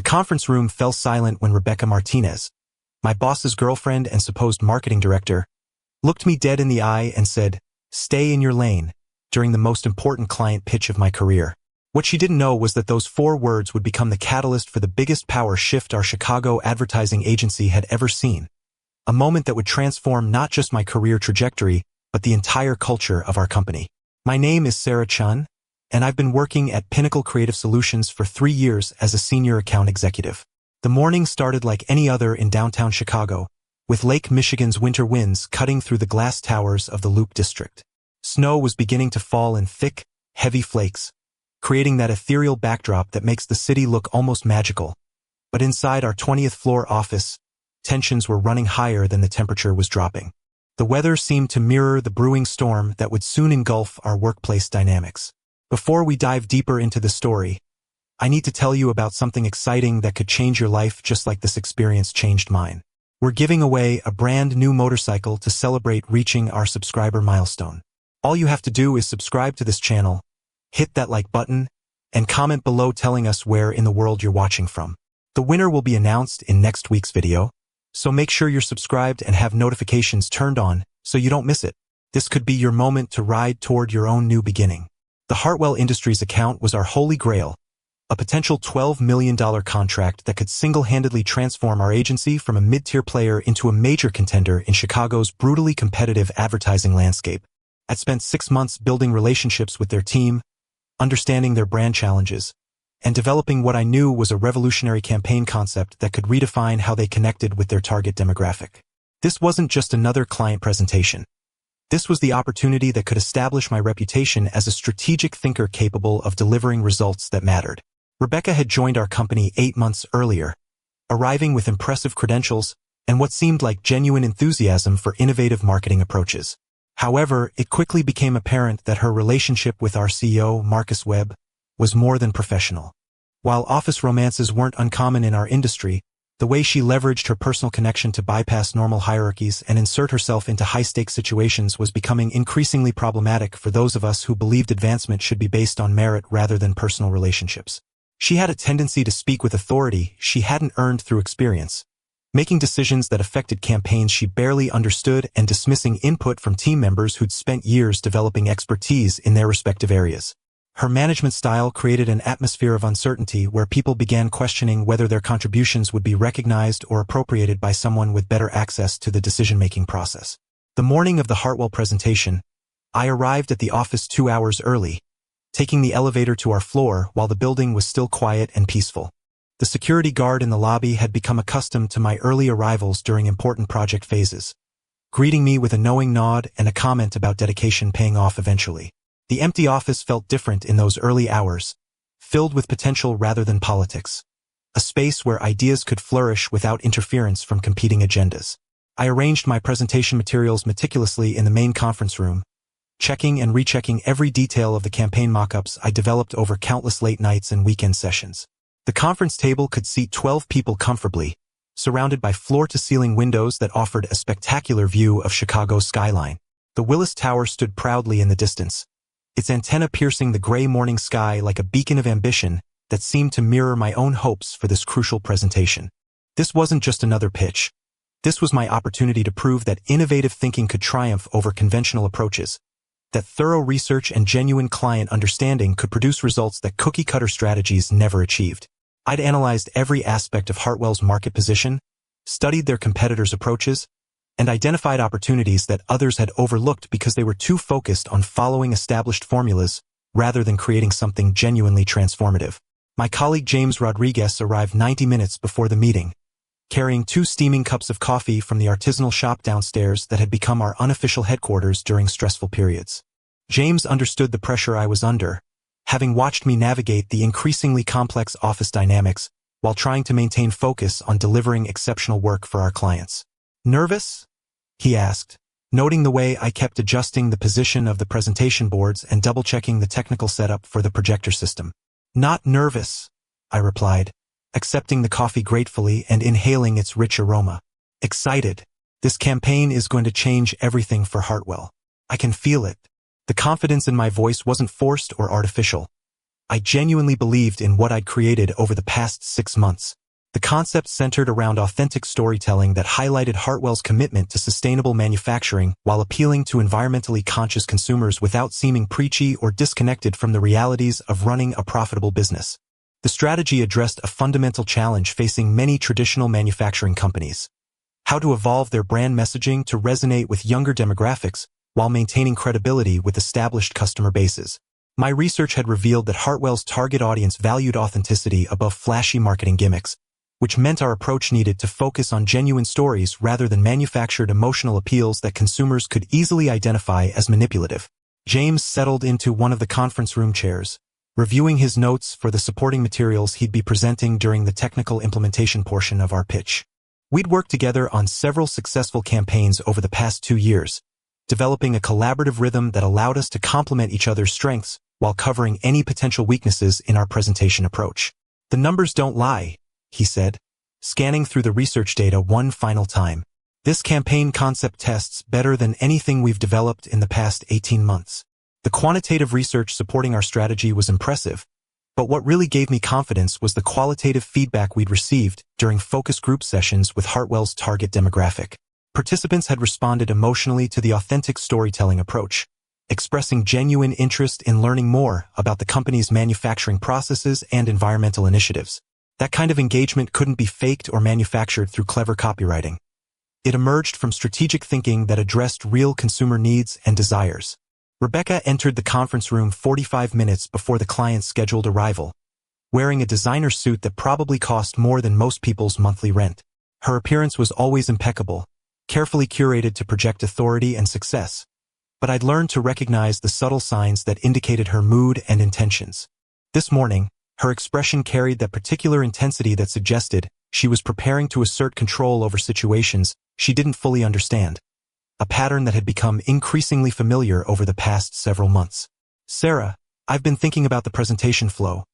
conference room fell silent when Rebecca Martinez, my boss's girlfriend and supposed marketing director, looked me dead in the eye and said, "Stay in your lane," during the most important client pitch of my career. What she didn't know was that those 4 words would become the catalyst for the biggest power shift our Chicago advertising agency had ever seen. A moment that would transform not just my career trajectory, but the entire culture of our company. My name is Sarah Chun, and I've been working at Pinnacle Creative Solutions for 3 years as a senior account executive. The morning started like any other in downtown Chicago, with Lake Michigan's winter winds cutting through the glass towers of the Loop District. Snow was beginning to fall in thick, heavy flakes, creating that ethereal backdrop that makes the city look almost magical. But inside our 20th floor office, tensions were running higher than the temperature was dropping. The weather seemed to mirror the brewing storm that would soon engulf our workplace dynamics. Before we dive deeper into the story, I need to tell you about something exciting that could change your life just like this experience changed mine. We're giving away a brand new motorcycle to celebrate reaching our subscriber milestone. All you have to do is subscribe to this channel, hit that like button, and comment below telling us where in the world you're watching from. The winner will be announced in next week's video, so make sure you're subscribed and have notifications turned on so you don't miss it. This could be your moment to ride toward your own new beginning. The Hartwell Industries account was our holy grail, a potential $12 million contract that could single-handedly transform our agency from a mid-tier player into a major contender in Chicago's brutally competitive advertising landscape. I'd spent 6 months building relationships with their team, understanding their brand challenges, and developing what I knew was a revolutionary campaign concept that could redefine how they connected with their target demographic. This wasn't just another client presentation. This was the opportunity that could establish my reputation as a strategic thinker capable of delivering results that mattered. Rebecca had joined our company 8 months earlier, arriving with impressive credentials and what seemed like genuine enthusiasm for innovative marketing approaches. However, it quickly became apparent that her relationship with our CEO, Marcus Webb, was more than professional. While office romances weren't uncommon in our industry, the way she leveraged her personal connection to bypass normal hierarchies and insert herself into high-stakes situations was becoming increasingly problematic for those of us who believed advancement should be based on merit rather than personal relationships. She had a tendency to speak with authority she hadn't earned through experience, making decisions that affected campaigns she barely understood and dismissing input from team members who'd spent years developing expertise in their respective areas. Her management style created an atmosphere of uncertainty where people began questioning whether their contributions would be recognized or appropriated by someone with better access to the decision-making process. The morning of the Hartwell presentation, I arrived at the office 2 hours early, taking the elevator to our floor while the building was still quiet and peaceful. The security guard in the lobby had become accustomed to my early arrivals during important project phases, greeting me with a knowing nod and a comment about dedication paying off eventually. The empty office felt different in those early hours, filled with potential rather than politics. A space where ideas could flourish without interference from competing agendas. I arranged my presentation materials meticulously in the main conference room, checking and rechecking every detail of the campaign mock-ups I developed over countless late nights and weekend sessions. The conference table could seat 12 people comfortably, surrounded by floor-to-ceiling windows that offered a spectacular view of Chicago's skyline. The Willis Tower stood proudly in the distance, its antenna piercing the gray morning sky like a beacon of ambition that seemed to mirror my own hopes for this crucial presentation. This wasn't just another pitch. This was my opportunity to prove that innovative thinking could triumph over conventional approaches, that thorough research and genuine client understanding could produce results that cookie-cutter strategies never achieved. I'd analyzed every aspect of Hartwell's market position, studied their competitors' approaches, and identified opportunities that others had overlooked because they were too focused on following established formulas rather than creating something genuinely transformative. My colleague James Rodriguez arrived 90 minutes before the meeting, carrying 2 steaming cups of coffee from the artisanal shop downstairs that had become our unofficial headquarters during stressful periods. James understood the pressure I was under, having watched me navigate the increasingly complex office dynamics while trying to maintain focus on delivering exceptional work for our clients. "Nervous?" he asked, noting the way I kept adjusting the position of the presentation boards and double-checking the technical setup for the projector system. "Not nervous," I replied, accepting the coffee gratefully and inhaling its rich aroma. "Excited. This campaign is going to change everything for Hartwell. I can feel it." The confidence in my voice wasn't forced or artificial. I genuinely believed in what I'd created over the past 6 months. The concept centered around authentic storytelling that highlighted Hartwell's commitment to sustainable manufacturing while appealing to environmentally conscious consumers without seeming preachy or disconnected from the realities of running a profitable business. The strategy addressed a fundamental challenge facing many traditional manufacturing companies: how to evolve their brand messaging to resonate with younger demographics while maintaining credibility with established customer bases. My research had revealed that Hartwell's target audience valued authenticity above flashy marketing gimmicks, which meant our approach needed to focus on genuine stories rather than manufactured emotional appeals that consumers could easily identify as manipulative. James settled into one of the conference room chairs, reviewing his notes for the supporting materials he'd be presenting during the technical implementation portion of our pitch. We'd worked together on several successful campaigns over the past 2 years, developing a collaborative rhythm that allowed us to complement each other's strengths while covering any potential weaknesses in our presentation approach. "The numbers don't lie," he said, scanning through the research data one final time. "This campaign concept tests better than anything we've developed in the past 18 months. The quantitative research supporting our strategy was impressive, but what really gave me confidence was the qualitative feedback we'd received during focus group sessions with Hartwell's target demographic. Participants had responded emotionally to the authentic storytelling approach, expressing genuine interest in learning more about the company's manufacturing processes and environmental initiatives. That kind of engagement couldn't be faked or manufactured through clever copywriting. It emerged from strategic thinking that addressed real consumer needs and desires. Rebecca entered the conference room 45 minutes before the client's scheduled arrival, wearing a designer suit that probably cost more than most people's monthly rent. Her appearance was always impeccable, carefully curated to project authority and success. But I'd learned to recognize the subtle signs that indicated her mood and intentions. This morning, her expression carried that particular intensity that suggested she was preparing to assert control over situations she didn't fully understand, a pattern that had become increasingly familiar over the past several months. "Sarah, I've been thinking about the presentation flow,"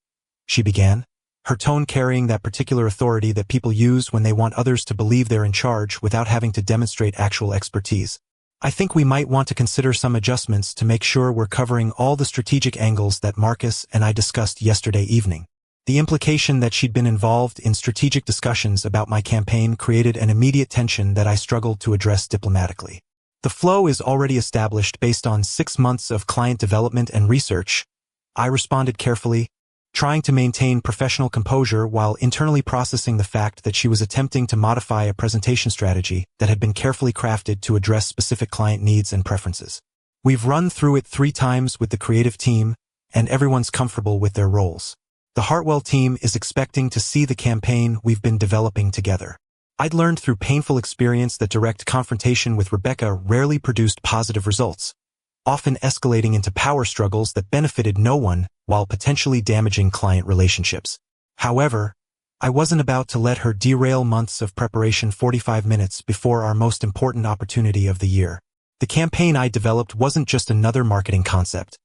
she began, her tone carrying that particular authority that people use when they want others to believe they're in charge without having to demonstrate actual expertise. "I think we might want to consider some adjustments to make sure we're covering all the strategic angles that Marcus and I discussed yesterday evening." The implication that she'd been involved in strategic discussions about my campaign created an immediate tension that I struggled to address diplomatically. "The flow is already established based on 6 months of client development and research," I responded carefully, trying to maintain professional composure while internally processing the fact that she was attempting to modify a presentation strategy that had been carefully crafted to address specific client needs and preferences. "We've run through it 3 times with the creative team, and everyone's comfortable with their roles. The Hartwell team is expecting to see the campaign we've been developing together." I'd learned through painful experience that direct confrontation with Rebecca rarely produced positive results, often escalating into power struggles that benefited no one while potentially damaging client relationships. However, I wasn't about to let her derail months of preparation 45 minutes before our most important opportunity of the year. The campaign I developed wasn't just another marketing concept.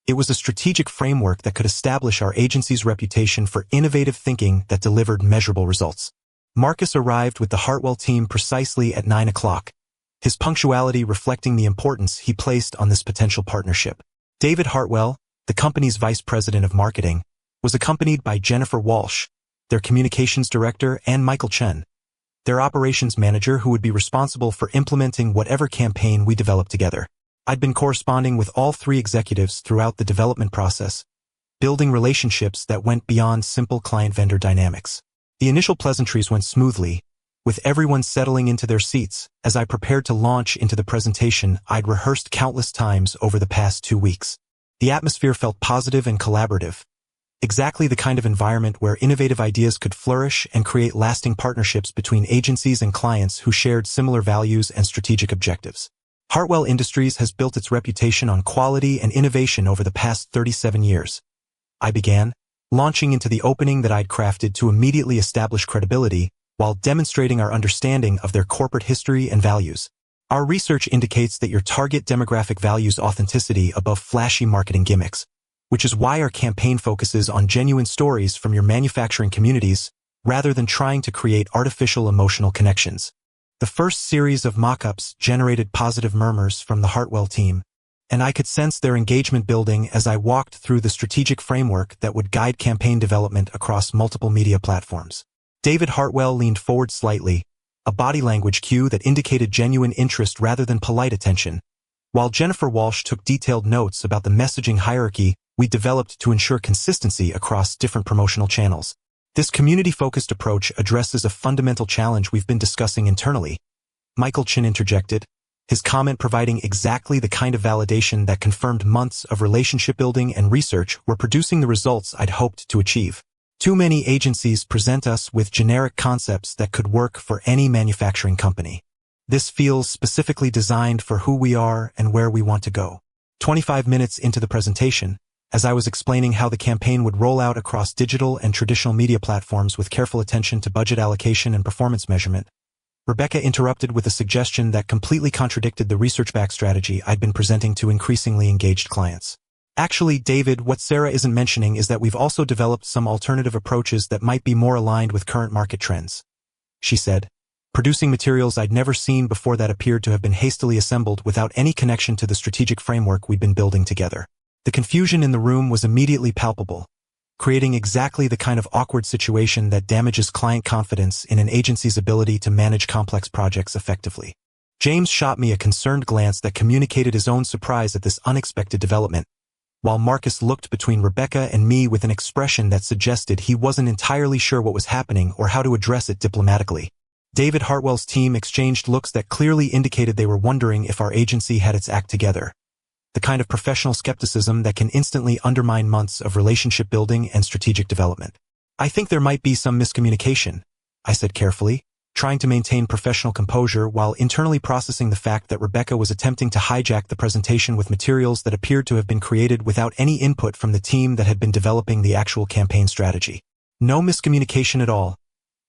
It was a strategic framework that could establish our agency's reputation for innovative thinking that delivered measurable results. Marcus arrived with the Hartwell team precisely at 9 o'clock, his punctuality reflecting the importance he placed on this potential partnership. David Hartwell, the company's vice president of marketing, was accompanied by Jennifer Walsh, their communications director, and Michael Chen, their operations manager who would be responsible for implementing whatever campaign we developed together. I'd been corresponding with all 3 executives throughout the development process, building relationships that went beyond simple client-vendor dynamics. The initial pleasantries went smoothly, with everyone settling into their seats as I prepared to launch into the presentation I'd rehearsed countless times over the past 2 weeks. The atmosphere felt positive and collaborative, exactly the kind of environment where innovative ideas could flourish and create lasting partnerships between agencies and clients who shared similar values and strategic objectives. Hartwell Industries has built its reputation on quality and innovation over the past 37 years. I began, launching into the opening that I'd crafted to immediately establish credibility while demonstrating our understanding of their corporate history and values. "Our research indicates that your target demographic values authenticity above flashy marketing gimmicks, which is why our campaign focuses on genuine stories from your manufacturing communities rather than trying to create artificial emotional connections." The first series of mock-ups generated positive murmurs from the Hartwell team, and I could sense their engagement building as I walked through the strategic framework that would guide campaign development across multiple media platforms. David Hartwell leaned forward slightly, a body language cue that indicated genuine interest rather than polite attention, while Jennifer Walsh took detailed notes about the messaging hierarchy we developed to ensure consistency across different promotional channels. This community-focused approach addresses a fundamental challenge we've been discussing internally, Michael Chin interjected, his comment providing exactly the kind of validation that confirmed months of relationship building and research were producing the results I'd hoped to achieve. Too many agencies present us with generic concepts that could work for any manufacturing company. This feels specifically designed for who we are and where we want to go. 25 minutes into the presentation, as I was explaining how the campaign would roll out across digital and traditional media platforms with careful attention to budget allocation and performance measurement, Rebecca interrupted with a suggestion that completely contradicted the research-backed strategy I'd been presenting to increasingly engaged clients. Actually, David, what Sarah isn't mentioning is that we've also developed some alternative approaches that might be more aligned with current market trends, she said, producing materials I'd never seen before that appeared to have been hastily assembled without any connection to the strategic framework we'd been building together. The confusion in the room was immediately palpable, creating exactly the kind of awkward situation that damages client confidence in an agency's ability to manage complex projects effectively. James shot me a concerned glance that communicated his own surprise at this unexpected development, while Marcus looked between Rebecca and me with an expression that suggested he wasn't entirely sure what was happening or how to address it diplomatically. David Hartwell's team exchanged looks that clearly indicated they were wondering if our agency had its act together, the kind of professional skepticism that can instantly undermine months of relationship building and strategic development. I think there might be some miscommunication, I said carefully, trying to maintain professional composure while internally processing the fact that Rebecca was attempting to hijack the presentation with materials that appeared to have been created without any input from the team that had been developing the actual campaign strategy. No miscommunication at all,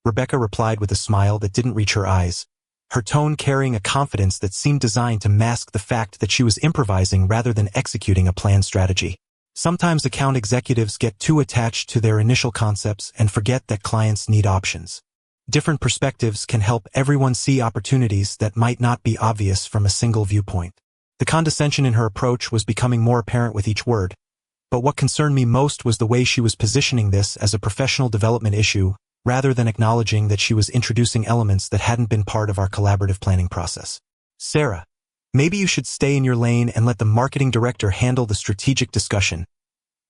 Rebecca replied with a smile that didn't reach her eyes, her tone carrying a confidence that seemed designed to mask the fact that she was improvising rather than executing a planned strategy. Sometimes account executives get too attached to their initial concepts and forget that clients need options. Different perspectives can help everyone see opportunities that might not be obvious from a single viewpoint. The condescension in her approach was becoming more apparent with each word, but what concerned me most was the way she was positioning this as a professional development issue rather than acknowledging that she was introducing elements that hadn't been part of our collaborative planning process. Sarah, maybe you should stay in your lane and let the marketing director handle the strategic discussion,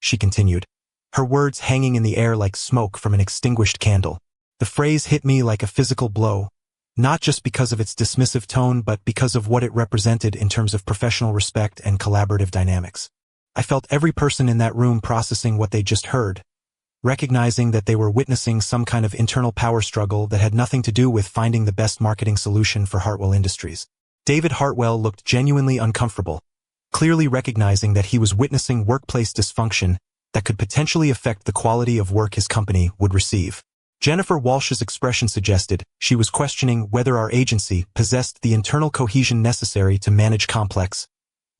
she continued, her words hanging in the air like smoke from an extinguished candle. The phrase hit me like a physical blow, not just because of its dismissive tone but because of what it represented in terms of professional respect and collaborative dynamics. I felt every person in that room processing what they just heard, recognizing that they were witnessing some kind of internal power struggle that had nothing to do with finding the best marketing solution for Hartwell Industries. David Hartwell looked genuinely uncomfortable, clearly recognizing that he was witnessing workplace dysfunction that could potentially affect the quality of work his company would receive. Jennifer Walsh's expression suggested she was questioning whether our agency possessed the internal cohesion necessary to manage complex,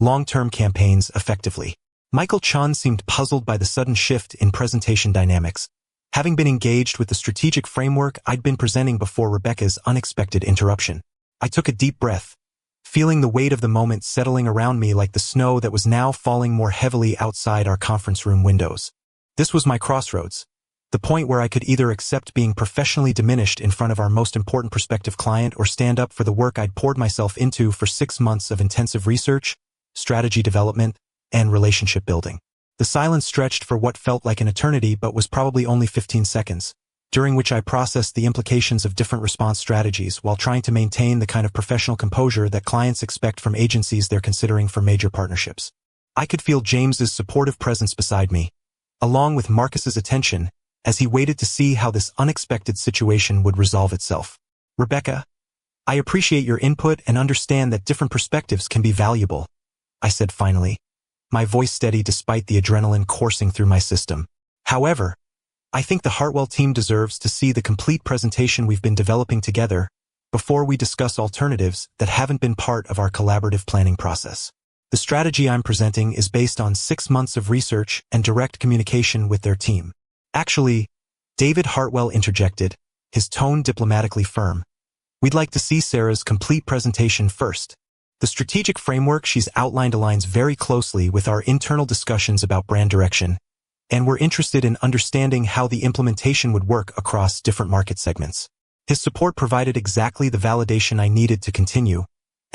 long-term campaigns effectively. Michael Chan seemed puzzled by the sudden shift in presentation dynamics, having been engaged with the strategic framework I'd been presenting before Rebecca's unexpected interruption. I took a deep breath, feeling the weight of the moment settling around me like the snow that was now falling more heavily outside our conference room windows. This was my crossroads, the point where I could either accept being professionally diminished in front of our most important prospective client or stand up for the work I'd poured myself into for 6 months of intensive research, strategy development, and relationship building. The silence stretched for what felt like an eternity but was probably only 15 seconds, during which I processed the implications of different response strategies while trying to maintain the kind of professional composure that clients expect from agencies they're considering for major partnerships. I could feel James's supportive presence beside me, along with Marcus's attention, as he waited to see how this unexpected situation would resolve itself. Rebecca, I appreciate your input and understand that different perspectives can be valuable, I said finally, my voice steady despite the adrenaline coursing through my system. However, I think the Hartwell team deserves to see the complete presentation we've been developing together before we discuss alternatives that haven't been part of our collaborative planning process. The strategy I'm presenting is based on 6 months of research and direct communication with their team. Actually, David Hartwell interjected, his tone diplomatically firm. We'd like to see Sarah's complete presentation first. The strategic framework she's outlined aligns very closely with our internal discussions about brand direction, and we're interested in understanding how the implementation would work across different market segments. His support provided exactly the validation I needed to continue,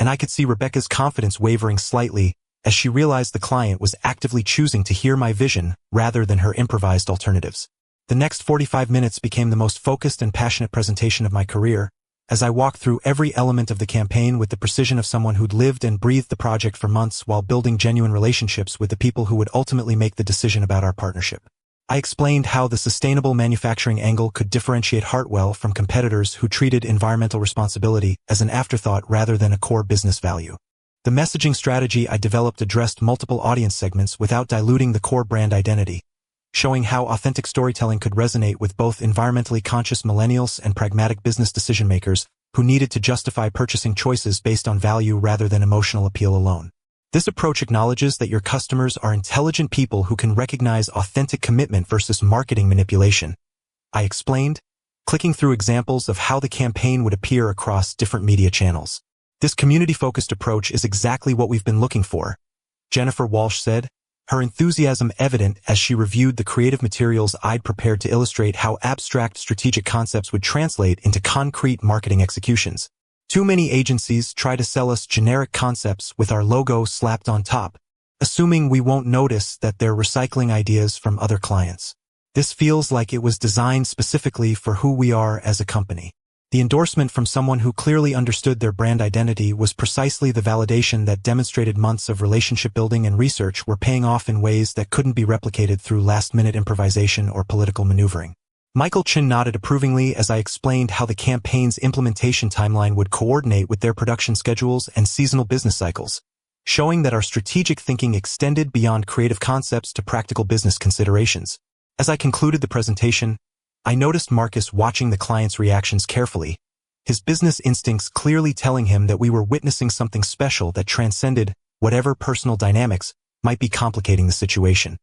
and I could see Rebecca's confidence wavering slightly as she realized the client was actively choosing to hear my vision rather than her improvised alternatives. The next 45 minutes became the most focused and passionate presentation of my career, as I walked through every element of the campaign with the precision of someone who'd lived and breathed the project for months while building genuine relationships with the people who would ultimately make the decision about our partnership. I explained how the sustainable manufacturing angle could differentiate Hartwell from competitors who treated environmental responsibility as an afterthought rather than a core business value. The messaging strategy I developed addressed multiple audience segments without diluting the core brand identity, showing how authentic storytelling could resonate with both environmentally conscious millennials and pragmatic business decision-makers who needed to justify purchasing choices based on value rather than emotional appeal alone. This approach acknowledges that your customers are intelligent people who can recognize authentic commitment versus marketing manipulation, I explained, clicking through examples of how the campaign would appear across different media channels. This community-focused approach is exactly what we've been looking for, Jennifer Walsh said, her enthusiasm evident as she reviewed the creative materials I'd prepared to illustrate how abstract strategic concepts would translate into concrete marketing executions. Too many agencies try to sell us generic concepts with our logo slapped on top, assuming we won't notice that they're recycling ideas from other clients. This feels like it was designed specifically for who we are as a company. The endorsement from someone who clearly understood their brand identity was precisely the validation that demonstrated months of relationship building and research were paying off in ways that couldn't be replicated through last-minute improvisation or political maneuvering. Michael Chin nodded approvingly as I explained how the campaign's implementation timeline would coordinate with their production schedules and seasonal business cycles, showing that our strategic thinking extended beyond creative concepts to practical business considerations. As I concluded the presentation, I noticed Marcus watching the client's reactions carefully, his business instincts clearly telling him that we were witnessing something special that transcended whatever personal dynamics might be complicating the situation.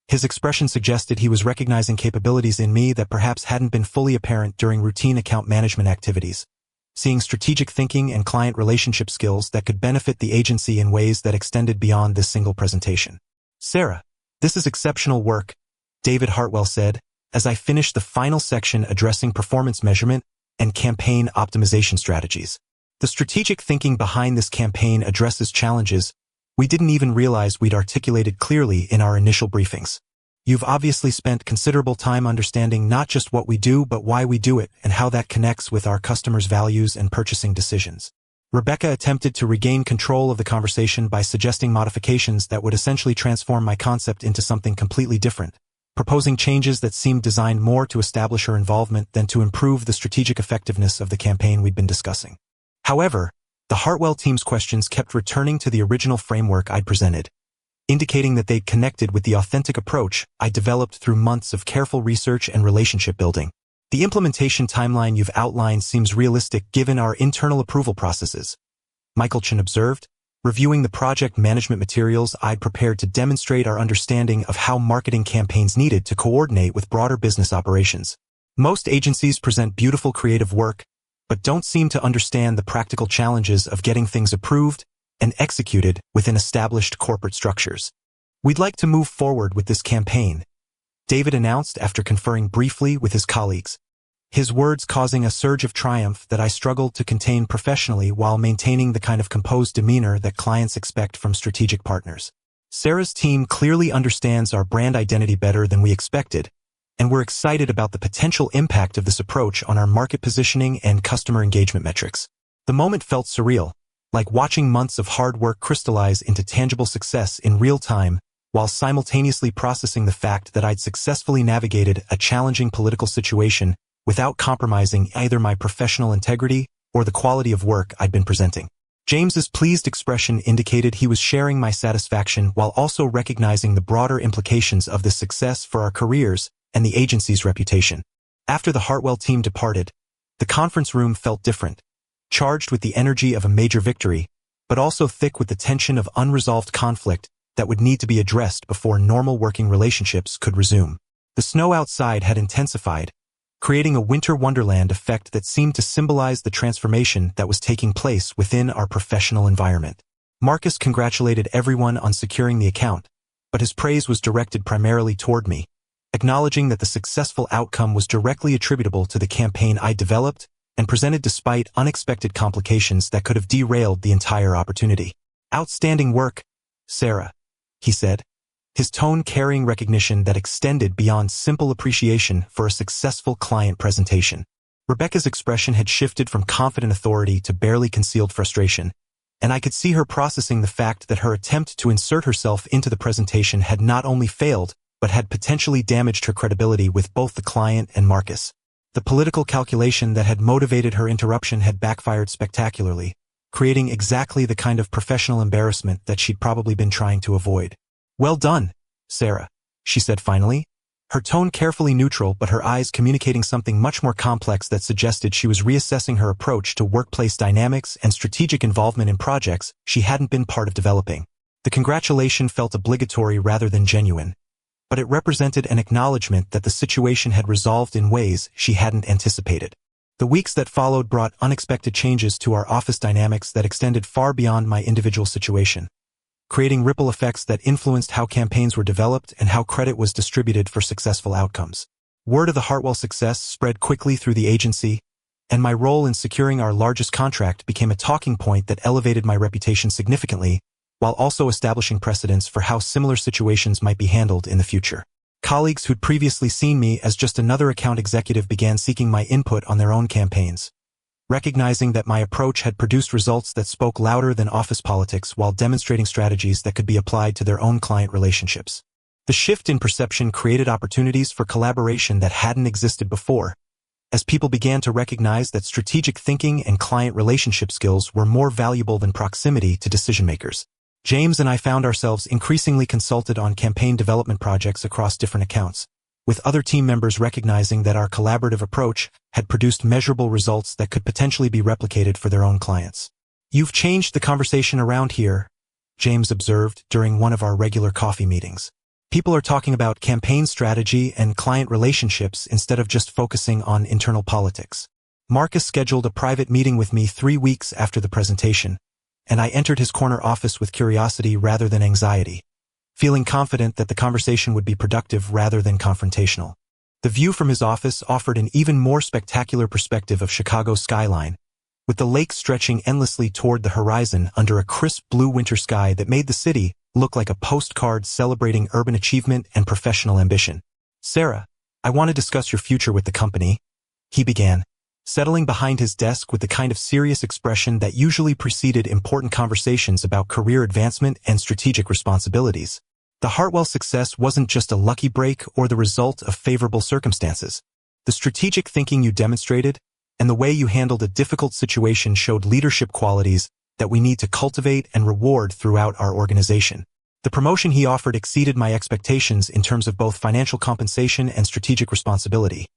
His expression suggested he was recognizing capabilities in me that perhaps hadn't been fully apparent during routine account management activities, seeing strategic thinking and client relationship skills that could benefit the agency in ways that extended beyond this single presentation. "Sarah, this is exceptional work," David Hartwell said, as I finished the final section addressing performance measurement and campaign optimization strategies. The strategic thinking behind this campaign addresses challenges we didn't even realize we'd articulated clearly in our initial briefings. You've obviously spent considerable time understanding not just what we do but why we do it and how that connects with our customers' values and purchasing decisions. Rebecca attempted to regain control of the conversation by suggesting modifications that would essentially transform my concept into something completely different, proposing changes that seemed designed more to establish her involvement than to improve the strategic effectiveness of the campaign we'd been discussing. However, the Hartwell team's questions kept returning to the original framework I'd presented, indicating that they'd connected with the authentic approach I developed through months of careful research and relationship building. The implementation timeline you've outlined seems realistic given our internal approval processes, Michael Chin observed, reviewing the project management materials I'd prepared to demonstrate our understanding of how marketing campaigns needed to coordinate with broader business operations. Most agencies present beautiful creative work, but don't seem to understand the practical challenges of getting things approved and executed within established corporate structures. We'd like to move forward with this campaign, David announced after conferring briefly with his colleagues, his words causing a surge of triumph that I struggled to contain professionally while maintaining the kind of composed demeanor that clients expect from strategic partners. Sarah's team clearly understands our brand identity better than we expected, and we're excited about the potential impact of this approach on our market positioning and customer engagement metrics. The moment felt surreal, like watching months of hard work crystallize into tangible success in real time, while simultaneously processing the fact that I'd successfully navigated a challenging political situation without compromising either my professional integrity or the quality of work I'd been presenting. James's pleased expression indicated he was sharing my satisfaction while also recognizing the broader implications of this success for our careers and the agency's reputation. After the Hartwell team departed, the conference room felt different, charged with the energy of a major victory, but also thick with the tension of unresolved conflict that would need to be addressed before normal working relationships could resume. The snow outside had intensified, creating a winter wonderland effect that seemed to symbolize the transformation that was taking place within our professional environment. Marcus congratulated everyone on securing the account, but his praise was directed primarily toward me, acknowledging that the successful outcome was directly attributable to the campaign I developed and presented despite unexpected complications that could have derailed the entire opportunity. "Outstanding work, Sarah," he said, his tone carrying recognition that extended beyond simple appreciation for a successful client presentation. Rebecca's expression had shifted from confident authority to barely concealed frustration, and I could see her processing the fact that her attempt to insert herself into the presentation had not only failed, but had potentially damaged her credibility with both the client and Marcus. The political calculation that had motivated her interruption had backfired spectacularly, creating exactly the kind of professional embarrassment that she'd probably been trying to avoid. "Well done, Sarah," she said finally, her tone carefully neutral but her eyes communicating something much more complex that suggested she was reassessing her approach to workplace dynamics and strategic involvement in projects she hadn't been part of developing. The congratulation felt obligatory rather than genuine, but it represented an acknowledgement that the situation had resolved in ways she hadn't anticipated. The weeks that followed brought unexpected changes to our office dynamics that extended far beyond my individual situation, creating ripple effects that influenced how campaigns were developed and how credit was distributed for successful outcomes. Word of the Hartwell success spread quickly through the agency, and my role in securing our largest contract became a talking point that elevated my reputation significantly, while also establishing precedents for how similar situations might be handled in the future. Colleagues who'd previously seen me as just another account executive began seeking my input on their own campaigns, recognizing that my approach had produced results that spoke louder than office politics while demonstrating strategies that could be applied to their own client relationships. The shift in perception created opportunities for collaboration that hadn't existed before, as people began to recognize that strategic thinking and client relationship skills were more valuable than proximity to decision-makers. James and I found ourselves increasingly consulted on campaign development projects across different accounts, with other team members recognizing that our collaborative approach had produced measurable results that could potentially be replicated for their own clients. "You've changed the conversation around here," James observed during one of our regular coffee meetings. "People are talking about campaign strategy and client relationships instead of just focusing on internal politics." Marcus scheduled a private meeting with me 3 weeks after the presentation, and I entered his corner office with curiosity rather than anxiety, feeling confident that the conversation would be productive rather than confrontational. The view from his office offered an even more spectacular perspective of Chicago's skyline, with the lake stretching endlessly toward the horizon under a crisp blue winter sky that made the city look like a postcard celebrating urban achievement and professional ambition. "Sarah, I want to discuss your future with the company," he began, settling behind his desk with the kind of serious expression that usually preceded important conversations about career advancement and strategic responsibilities. The Hartwell success wasn't just a lucky break or the result of favorable circumstances. The strategic thinking you demonstrated and the way you handled a difficult situation showed leadership qualities that we need to cultivate and reward throughout our organization. The promotion he offered exceeded my expectations in terms of both financial compensation and strategic responsibility.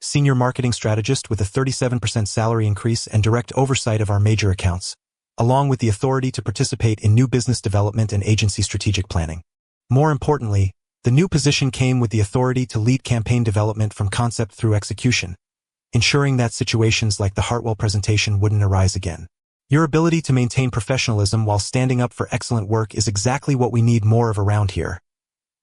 Senior marketing strategist with a 37% salary increase and direct oversight of our major accounts, along with the authority to participate in new business development and agency strategic planning. More importantly, the new position came with the authority to lead campaign development from concept through execution, ensuring that situations like the Hartwell presentation wouldn't arise again. "Your ability to maintain professionalism while standing up for excellent work is exactly what we need more of around here,"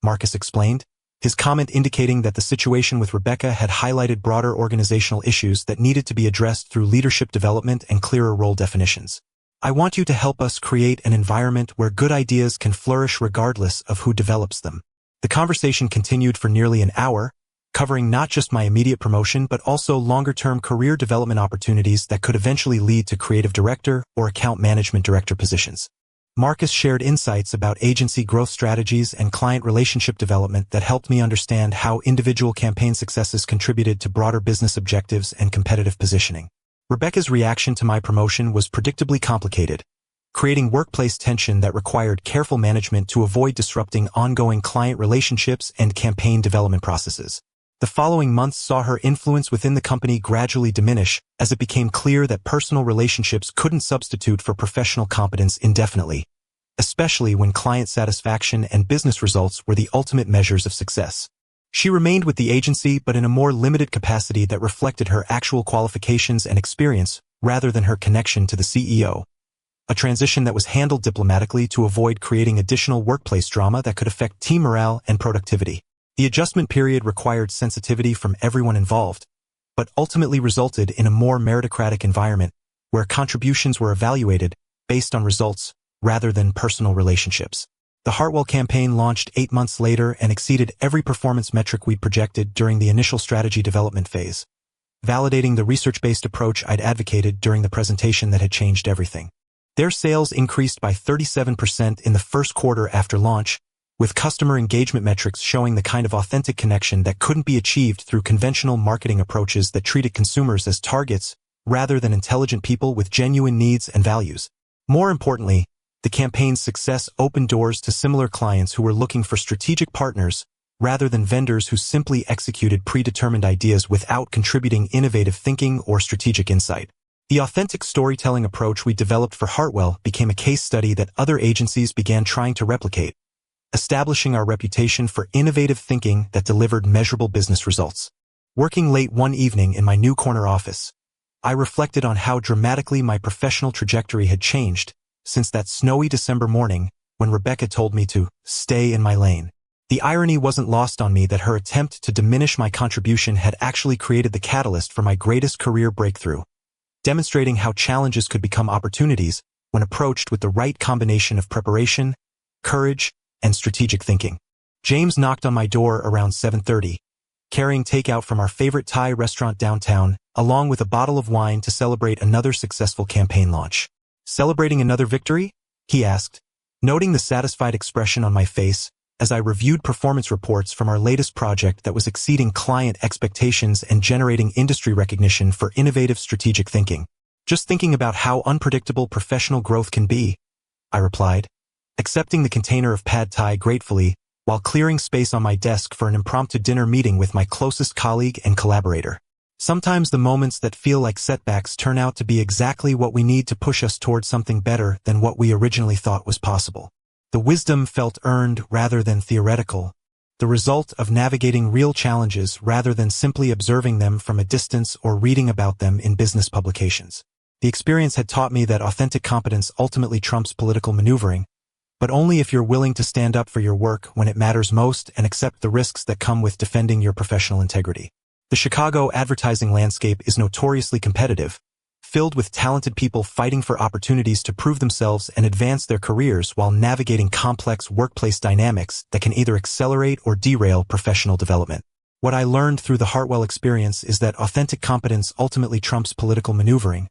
Marcus explained, his comment indicating that the situation with Rebecca had highlighted broader organizational issues that needed to be addressed through leadership development and clearer role definitions. "I want you to help us create an environment where good ideas can flourish regardless of who develops them." The conversation continued for nearly an hour, covering not just my immediate promotion but also longer-term career development opportunities that could eventually lead to creative director or account management director positions. Marcus shared insights about agency growth strategies and client relationship development that helped me understand how individual campaign successes contributed to broader business objectives and competitive positioning. Rebecca's reaction to my promotion was predictably complicated, creating workplace tension that required careful management to avoid disrupting ongoing client relationships and campaign development processes. The following months saw her influence within the company gradually diminish as it became clear that personal relationships couldn't substitute for professional competence indefinitely, especially when client satisfaction and business results were the ultimate measures of success. She remained with the agency but in a more limited capacity that reflected her actual qualifications and experience rather than her connection to the CEO. A transition that was handled diplomatically to avoid creating additional workplace drama that could affect team morale and productivity. The adjustment period required sensitivity from everyone involved, but ultimately resulted in a more meritocratic environment where contributions were evaluated based on results rather than personal relationships. The Hartwell campaign launched 8 months later and exceeded every performance metric we'd projected during the initial strategy development phase, validating the research-based approach I'd advocated during the presentation that had changed everything. Their sales increased by 37% in the first quarter after launch, with customer engagement metrics showing the kind of authentic connection that couldn't be achieved through conventional marketing approaches that treated consumers as targets rather than intelligent people with genuine needs and values. More importantly, the campaign's success opened doors to similar clients who were looking for strategic partners rather than vendors who simply executed predetermined ideas without contributing innovative thinking or strategic insight. The authentic storytelling approach we developed for Hartwell became a case study that other agencies began trying to replicate, establishing our reputation for innovative thinking that delivered measurable business results. Working late one evening in my new corner office, I reflected on how dramatically my professional trajectory had changed since that snowy December morning when Rebecca told me to stay in my lane. The irony wasn't lost on me that her attempt to diminish my contribution had actually created the catalyst for my greatest career breakthrough, demonstrating how challenges could become opportunities when approached with the right combination of preparation, courage, and strategic thinking. James knocked on my door around 7:30, carrying takeout from our favorite Thai restaurant downtown, along with a bottle of wine to celebrate another successful campaign launch. "Celebrating another victory?" he asked, noting the satisfied expression on my face as I reviewed performance reports from our latest project that was exceeding client expectations and generating industry recognition for innovative strategic thinking. "Just thinking about how unpredictable professional growth can be," I replied, accepting the container of pad thai gratefully while clearing space on my desk for an impromptu dinner meeting with my closest colleague and collaborator. Sometimes the moments that feel like setbacks turn out to be exactly what we need to push us towards something better than what we originally thought was possible. The wisdom felt earned rather than theoretical, the result of navigating real challenges rather than simply observing them from a distance or reading about them in business publications. The experience had taught me that authentic competence ultimately trumps political maneuvering, but only if you're willing to stand up for your work when it matters most and accept the risks that come with defending your professional integrity. The Chicago advertising landscape is notoriously competitive, filled with talented people fighting for opportunities to prove themselves and advance their careers while navigating complex workplace dynamics that can either accelerate or derail professional development. What I learned through the Hartwell experience is that authentic competence ultimately trumps political maneuvering,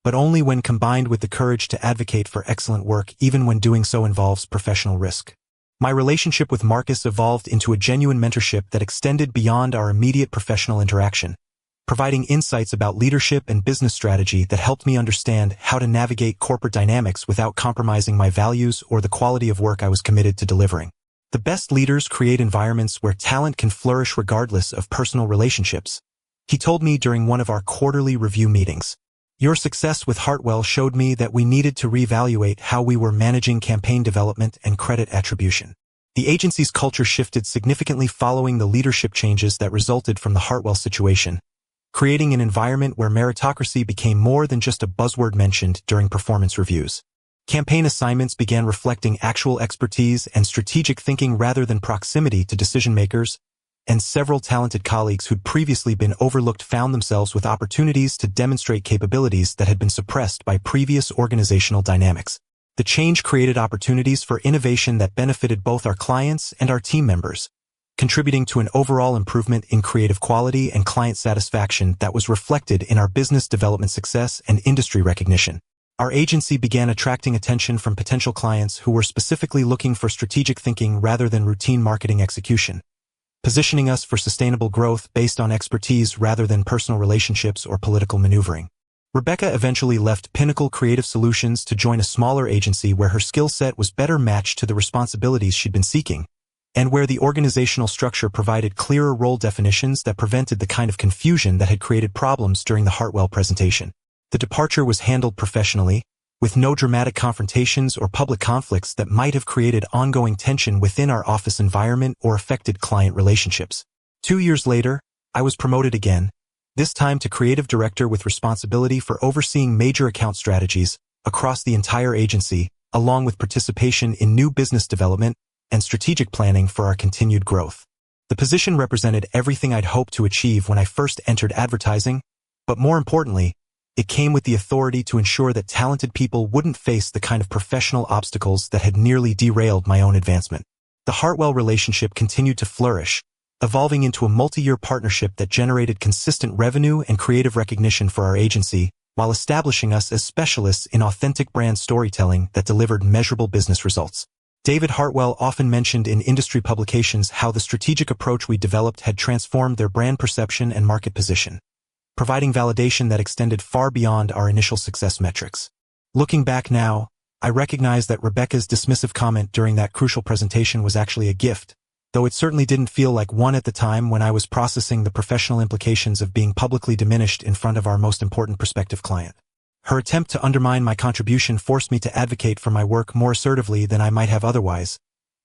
but only when combined with the courage to advocate for excellent work even when doing so involves professional risk. My relationship with Marcus evolved into a genuine mentorship that extended beyond our immediate professional interaction, providing insights about leadership and business strategy that helped me understand how to navigate corporate dynamics without compromising my values or the quality of work I was committed to delivering. The best leaders create environments where talent can flourish regardless of personal relationships, he told me during one of our quarterly review meetings. "Your success with Hartwell showed me that we needed to reevaluate how we were managing campaign development and credit attribution." The agency's culture shifted significantly following the leadership changes that resulted from the Hartwell situation, creating an environment where meritocracy became more than just a buzzword mentioned during performance reviews. Campaign assignments began reflecting actual expertise and strategic thinking rather than proximity to decision-makers, and several talented colleagues who'd previously been overlooked found themselves with opportunities to demonstrate capabilities that had been suppressed by previous organizational dynamics. The change created opportunities for innovation that benefited both our clients and our team members, contributing to an overall improvement in creative quality and client satisfaction that was reflected in our business development success and industry recognition. Our agency began attracting attention from potential clients who were specifically looking for strategic thinking rather than routine marketing execution, positioning us for sustainable growth based on expertise rather than personal relationships or political maneuvering. Rebecca eventually left Pinnacle Creative Solutions to join a smaller agency where her skill set was better matched to the responsibilities she'd been seeking, and where the organizational structure provided clearer role definitions that prevented the kind of confusion that had created problems during the Hartwell presentation. The departure was handled professionally, with no dramatic confrontations or public conflicts that might have created ongoing tension within our office environment or affected client relationships. 2 years later, I was promoted again, this time to creative director with responsibility for overseeing major account strategies across the entire agency, along with participation in new business development and strategic planning for our continued growth. The position represented everything I'd hoped to achieve when I first entered advertising, but more importantly, it came with the authority to ensure that talented people wouldn't face the kind of professional obstacles that had nearly derailed my own advancement. The Hartwell relationship continued to flourish, evolving into a multi-year partnership that generated consistent revenue and creative recognition for our agency, while establishing us as specialists in authentic brand storytelling that delivered measurable business results. David Hartwell often mentioned in industry publications how the strategic approach we developed had transformed their brand perception and market position, providing validation that extended far beyond our initial success metrics. Looking back now, I recognize that Rebecca's dismissive comment during that crucial presentation was actually a gift, though it certainly didn't feel like one at the time when I was processing the professional implications of being publicly diminished in front of our most important prospective client. Her attempt to undermine my contribution forced me to advocate for my work more assertively than I might have otherwise,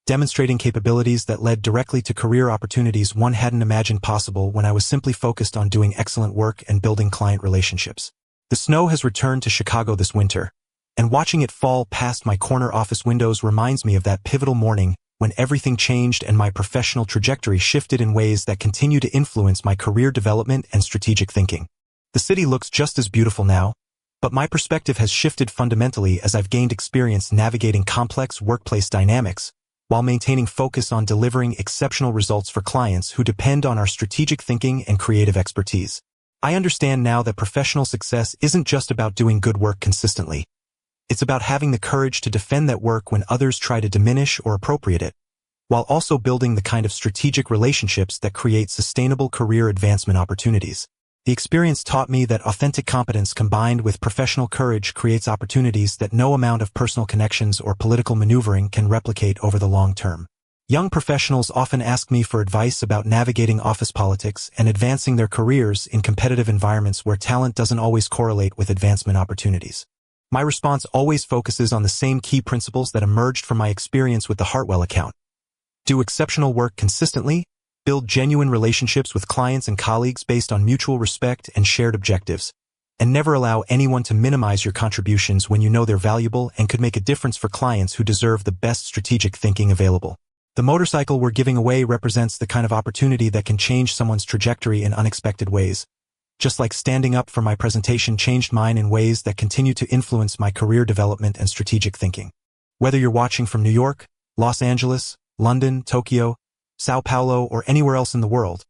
demonstrating capabilities that led directly to career opportunities one hadn't imagined possible when I was simply focused on doing excellent work and building client relationships. The snow has returned to Chicago this winter, and watching it fall past my corner office windows reminds me of that pivotal morning when everything changed and my professional trajectory shifted in ways that continue to influence my career development and strategic thinking. The city looks just as beautiful now, but my perspective has shifted fundamentally as I've gained experience navigating complex workplace dynamics, while maintaining focus on delivering exceptional results for clients who depend on our strategic thinking and creative expertise. I understand now that professional success isn't just about doing good work consistently. It's about having the courage to defend that work when others try to diminish or appropriate it, while also building the kind of strategic relationships that create sustainable career advancement opportunities. The experience taught me that authentic competence combined with professional courage creates opportunities that no amount of personal connections or political maneuvering can replicate over the long term. Young professionals often ask me for advice about navigating office politics and advancing their careers in competitive environments where talent doesn't always correlate with advancement opportunities. My response always focuses on the same key principles that emerged from my experience with the Hartwell account. Do exceptional work consistently, build genuine relationships with clients and colleagues based on mutual respect and shared objectives, and never allow anyone to minimize your contributions when you know they're valuable and could make a difference for clients who deserve the best strategic thinking available. The motorcycle we're giving away represents the kind of opportunity that can change someone's trajectory in unexpected ways, just like standing up for my presentation changed mine in ways that continue to influence my career development and strategic thinking. Whether you're watching from New York, Los Angeles, London, Tokyo, Sao Paulo, or anywhere else in the world,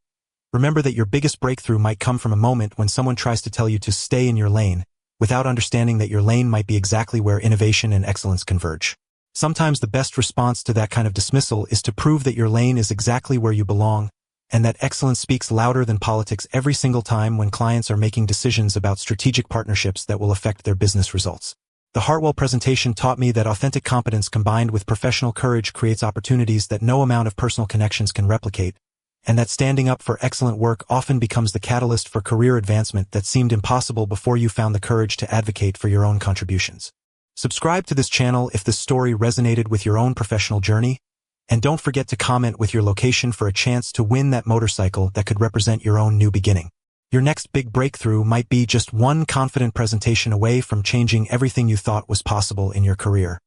remember that your biggest breakthrough might come from a moment when someone tries to tell you to stay in your lane, without understanding that your lane might be exactly where innovation and excellence converge. Sometimes the best response to that kind of dismissal is to prove that your lane is exactly where you belong, and that excellence speaks louder than politics every single time when clients are making decisions about strategic partnerships that will affect their business results. The Hartwell presentation taught me that authentic competence combined with professional courage creates opportunities that no amount of personal connections can replicate, and that standing up for excellent work often becomes the catalyst for career advancement that seemed impossible before you found the courage to advocate for your own contributions. Subscribe to this channel if this story resonated with your own professional journey, and don't forget to comment with your location for a chance to win that motorcycle that could represent your own new beginning. Your next big breakthrough might be just one confident presentation away from changing everything you thought was possible in your career.